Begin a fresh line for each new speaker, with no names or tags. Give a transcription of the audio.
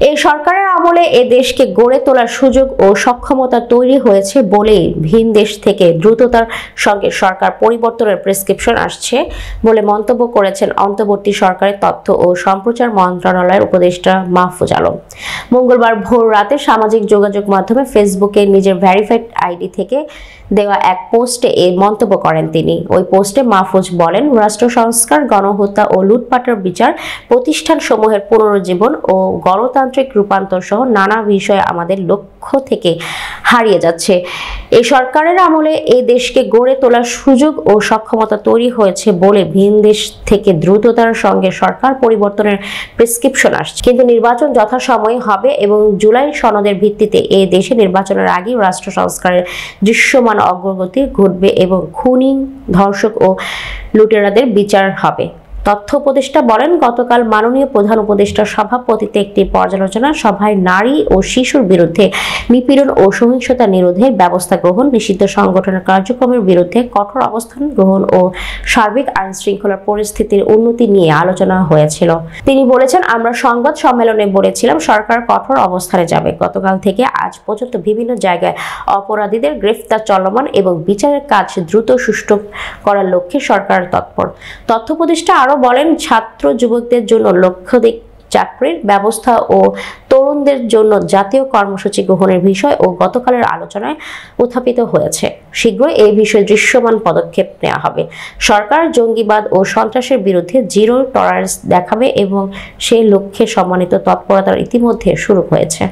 এই সরকারের আমলে এ দেশকে গড়ে তোলার সুযোগ ও সক্ষমতা তৈরি হয়েছে বলেই ভিন দেশ থেকে দ্রুততার সঙ্গে সরকার পরিবর্তনের প্রেসক্রিপশন আসছে বলে মন্তব্য করেছেন অন্তর্বর্তী সরকারের তথ্য ও সম্প্রচার মন্ত্রণালয়ের উপদেষ্টা মাহফুজ আলম। মঙ্গলবার ভোর রাতে সামাজিক যোগাযোগ মাধ্যমে ফেসবুকে নিজের ভেরিফাইড আইডি থেকে দেওয়া এক পোস্টে এই মন্তব্য করেন তিনি। ওই পোস্টে মাহফুজ বলেন, রাষ্ট্র সংস্কার, গণহত্যা ও লুটপাটের বিচার, প্রতিষ্ঠানসমূহের পুনরুজ্জীবন ও গণতান্ত্রিক রূপান্তর সহ নানা বিষয় আমাদের লক্ষ্য থেকে হারিয়ে যাচ্ছে। এই সরকারের আমলে এই দেশকে গড়ে তোলার সুযোগ ও সক্ষমতা তৈরি হয়েছে বলে ভিন দেশ থেকে দ্রুততার সঙ্গে সরকার পরিবর্তনের প্রেসক্রিপশন আসছে। কিন্তু নির্বাচন যথাসময়ে হবে এবং জুলাই সনদের ভিত্তিতে এই দেশে নির্বাচনের আগেই রাষ্ট্র সংস্কারের দৃশ্যমান অগ্রগতি ঘটবে এবং খুনি, ধর্ষক ও লুটেরাদের বিচার হবে। তথ্য উপদেষ্টা বলেন, গতকাল মাননীয় প্রধান উপদেষ্টার সভাপতিত্বে একটি পর্যালোচনা সভায় নারী ও শিশুর বিরুদ্ধে নিপীড়ন ও সহিংসতা নিরোধের ব্যবস্থা গ্রহণ, নিষিদ্ধ সংগঠনের কার্যক্রমের বিরুদ্ধে কঠোর অবস্থান গ্রহণ ও সার্বিক আইন শৃঙ্খলা পরিস্থিতির উন্নতি নিয়ে আলোচনা হয়েছিল। তিনি বলেছেন, আমরা সংবাদ সম্মেলনে বলেছিলাম সরকার কঠোর অবস্থানে যাবে। গতকাল থেকে আজ পর্যন্ত বিভিন্ন জায়গায় অপরাধীদের গ্রেফতার চলমান এবং বিচারের কাজ দ্রুত সুষ্ঠু করার লক্ষ্যে সরকার তৎপর। তথ্য উপদেষ্টা আরো বলেন, ছাত্র যুবকদের জন্য লক্ষাধিক চাকরির ব্যবস্থা ও তরুণদের জন্য জাতীয় কর্মসূচি গ্রহণের বিষয় ও গতকালের আলোচনায় উত্থাপিত হয়েছে। শীঘ্রই এই বিষয়ে দৃশ্যমান পদক্ষেপ নেওয়া হবে। সরকার জঙ্গিবাদ ও সন্ত্রাসের বিরুদ্ধে জিরো টলারেন্স দেখাবে এবং সেই লক্ষ্যে সম্মানিত তৎপরতা ইতিমধ্যে শুরু হয়েছে।